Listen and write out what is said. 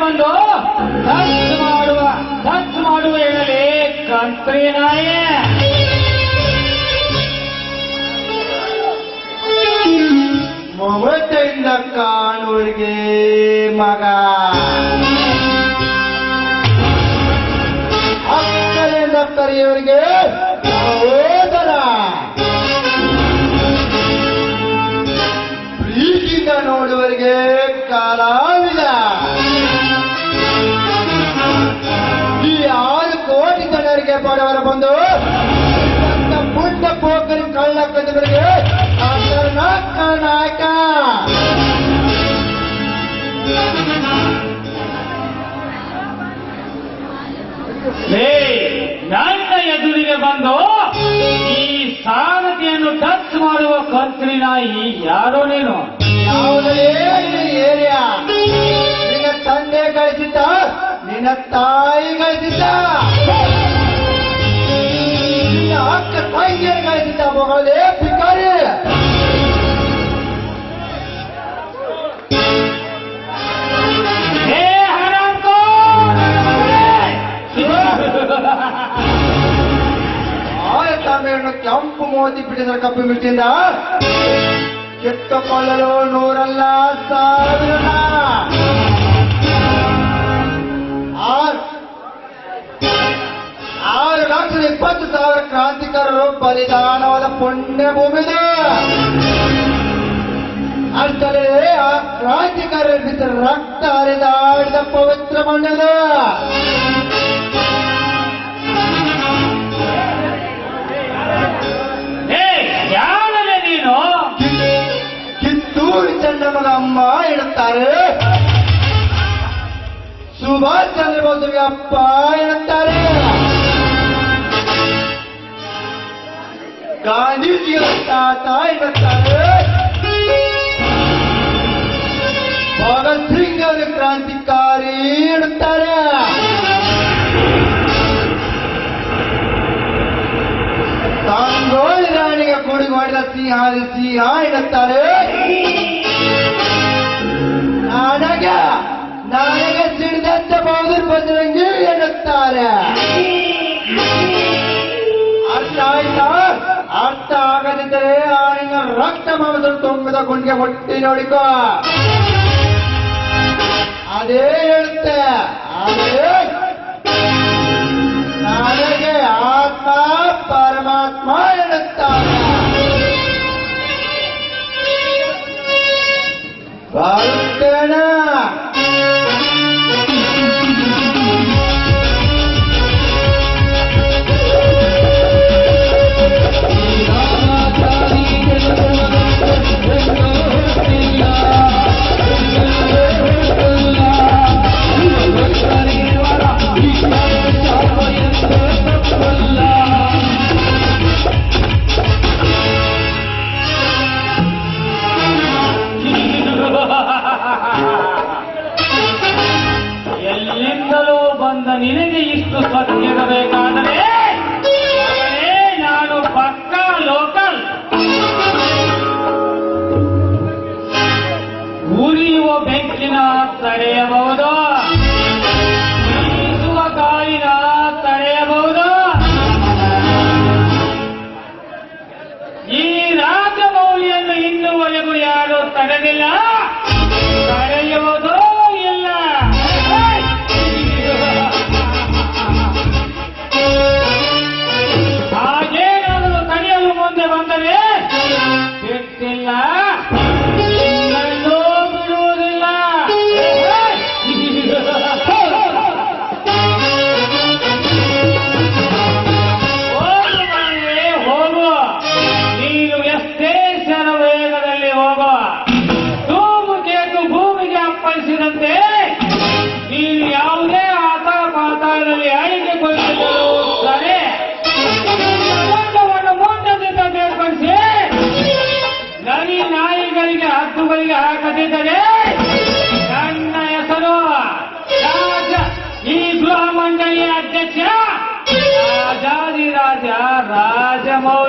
ಬಂದು ಖರ್ಚು ಮಾಡುವ ಹೇಳಲಿ ಕಂತ್ರಿ ನಾಯಿ. ಮಮತೆಯಿಂದ ಕಾಣುವರಿಗೆ ಮಗ, ಅಕ್ಕರಿಂದ ಕರೆಯುವರಿಗೆ ಸಹೋದರ, ಪ್ರೀತಿಯಿಂದ ನೋಡುವರಿಗೆ ಕಲಾವಿದ. ಈ 6 ಕೋಟಿ ಜನರಿಗೆ ಬಡವರ ಬಂದು ಪುಣ್ಯ ಪೋಕರಿ ಕಳ್ಳ ಕದ್ದವರಿಗೆ ನಾಯಕ. ನನ್ನ ಎದುರಿಗೆ ಬಂದು ಈ ಸಾರಥಿಯನ್ನು ಟಚ್ ಮಾಡುವ ಕಂತ್ರಿ ನಾಯಿ ಯಾರೋ ನೀನು? ಯಾವುದೇ ಏರಿಯಾ ನಿನ್ನ ತಂದೆ ಗಳಿಸಿದ್ದ, ನಿನ್ನ ತಾಯಿ ಗಳಿಸಿದ್ದ, ನಿನ್ನ ಅಕ್ಕ ತಂಗಿಯರು ಗಳಿಸಿದ್ದ ಮಗಳೇ ಭಿಕಾರಿ. ಆಯತಾಮೆಯನ್ನು ಕೆಂಪು ಮೋತಿ ಬಿಡಿಸಿದ ಕಪ್ಪು ಮಿಟ್ಟಿಂದ ಕಿತ್ತುಕೊಳ್ಳಲು 100 ಅಲ್ಲ 1000 6,20,000 ಕ್ರಾಂತಿಕಾರರು ಬಲಿದಾನವಾದ ಪುಣ್ಯ ಭೂಮಿದೆ. ಅಷ್ಟೇ ಆ ಕ್ರಾಂತಿಕಾರರ ಬಿದ್ದ ರಕ್ತ ಹರಿದಾಡಿದ ಪವಿತ್ರ ಮಣ್ಣದ. ನೀನು ಕಿತ್ತೂರು ಚೆನ್ನಮ್ಮನ ಅಮ್ಮ ಎನ್ನುತ್ತಾರೆ, ಸುಭಾಷ್ ಚಂದ್ರ ಬೋಸ್ಗೆ ಅಪ್ಪ ಎನ್ನುತ್ತಾರೆ, ಗಾಂಧೀಜಿಯ ತಾತ ಎನ್ನುತ್ತಾರೆ, ಭಗತ್ ಸಿಂಗ್ ಅವರ ಕ್ರಾಂತಿಕಾರಿ ಎನ್ನುತ್ತಾರೆ. ಸಂಗೊಳ್ಳಿ ರಾಣಿಗೆ ಕೊಡಿ ಮಾಡಿದ ಸಿಂಹಾದಿ ಸಿಂಹ ಎನ್ನುತ್ತಾರೆ. ನನಗೆ ಸಿಡಿದಂತ ಬಹದ್ದೂರ್ ಬಜರಂಗಿ ಎನ್ನುತ್ತಾರೆ. ಅರ್ಥ ಆಯ್ತಾ? ಅರ್ಥ ಆಗದಿದ್ದರೆ ಆಳಿನ ರಕ್ತ ಮಾಂಸ ತುಂಬಿದ ಗುಂಡಿಗೆ ಹೊಟ್ಟಿ ನೋಡಿಕೋ. ಅದೇ ಹೇಳುತ್ತೆ, ಅದೇ ನನಗೆ ಆತ್ಮ ಪರಮಾತ್ಮ ಎನ್ನುತ್ತಾರೆ. ಬರುತ್ತೇನೆ. ಎಲ್ಲಿಂದಲೂ ಬಂದ ನಿನಗೆ ಇಷ್ಟು ಸತ್ಯರಬೇಕಾದರೆ ನಾನು ಪಕ್ಕಾ ಲೋಕಲ್. ಉರಿಯುವ ಬೆಂಕಿನ ತಡೆಯಬಹುದು, ಬೀಸುವ ಗಾಳಿನ ತಡೆಯಬಹುದು. ಈ ರಾಜಮೌಳಿಯನ್ನು ಇನ್ನುವರೆಗೂ ಯಾರು ತಡೆದಿಲ್ಲ, ತಡೆಯುವುದು ಇಲ್ಲ. ಹಾಗೇನಾದರೂ ತಡೆಯಲು ಮುಂದೆ ಬಂದರೆ ಬಿಟ್ಟಿಲ್ಲ, ಇನ್ನೂ ಬಿಡುವುದಿಲ್ಲ. ಹೋಗು ಮನೆಯೇ ಹೋಗು, ನೀನು ಎಷ್ಟೇ ಶರವೇಗದಲ್ಲಿ ಹೋಗುವ, ಧೂಮಕೇತು ಭೂಮಿಗೆ ಅಪ್ಪಳಿಸಿದಂತೆ ನೀನು ಯಾವುದೇ ಪಾತಾಳದಲ್ಲಿ ಅಡಿಗೆ ಕೊಯ್ಯಲು ಸರಿ ಮೋಟದಿಂದ ಬೇರ್ಪಡಿಸಿ ನರಿ ನಾಯಿಗಳಿಗೆ ಹದ್ದುಗಳಿಗೆ ಹಾಕದಿದ್ದರೆ ನನ್ನ ಹೆಸರು ಈ ಗೃಹ ಮಂಡಳಿಯ ಅಧ್ಯಕ್ಷ ರಾಜಾದಿರಾಜ ರಾಜಮೌಳಿ.